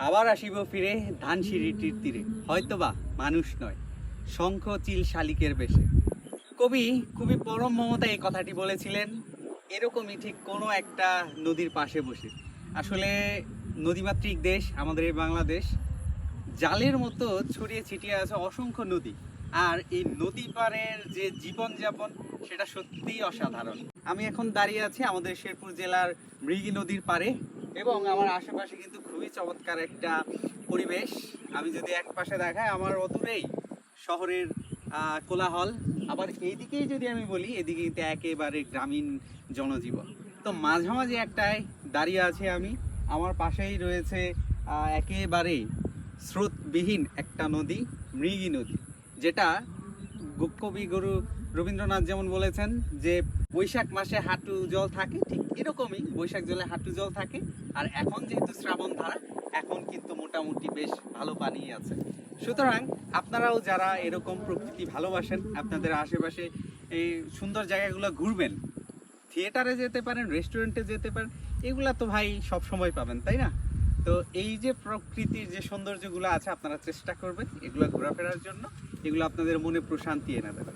আবার আসিব ফিরে ধানসিঁড়িটির তীরে, হয়তোবা মানুষ নয়, শঙ্খ চিল শালিকের বেশে। কবি খুবই পরম মমতা এই কথাটি বলেছিলেন এরকমই ঠিক কোনো একটা নদীর পাশে বসে। আসলে নদীমাতৃক দেশ আমাদের এই বাংলাদেশ, জালের মতো ছড়িয়ে ছিটিয়ে আছে অসংখ্য নদী। আর এই নদী পাড়ের যে জীবনযাপন সেটা সত্যিই অসাধারণ। আমি এখন দাঁড়িয়ে আছি আমাদের শেরপুর জেলার মৃগী নদীর পাড়ে এবং আমার আশেপাশে কিন্তু খুবই চমৎকার একটা পরিবেশ। আমি যদি এক পাশে দেখাই, আমার অদূরেই শহরের কোলাহল, আবার এইদিকেই যদি আমি বলি এদিকে কিন্তু একেবারে গ্রামীণ জনজীবন। তো মাঝামাঝি একটাই দাঁড়িয়ে আছি আমি, আমার পাশেই রয়েছে একেবারেই স্রোতবিহীন একটা নদী, মৃগী নদী, যেটা কবি গুরু রবীন্দ্রনাথ যেমন বলেছেন যে বৈশাখ মাসে হাঁটু জল থাকে, ঠিক এরকমই বৈশাখ জলে হাঁটু জল থাকে। আর এখন যেহেতু শ্রাবণ ধারা, এখন কিন্তু মোটামুটি বেশ ভালো পানি আছে। সুতরাং আপনারাও যারা এরকম প্রকৃতি ভালোবাসেন, আপনাদের আশেপাশে এই সুন্দর জায়গাগুলো ঘুরবেন, থিয়েটারে যেতে পারেন, রেস্টুরেন্টে যেতে পারেন, এগুলা তো ভাই সব সময় পাবেন, তাই না? তো এই যে প্রকৃতির যে সৌন্দর্যগুলো আছে, আপনারা চেষ্টা করবেন এগুলো ঘোরাফেরার জন্য, এগুলো আপনাদের মনে প্রশান্তি এনে দেবে।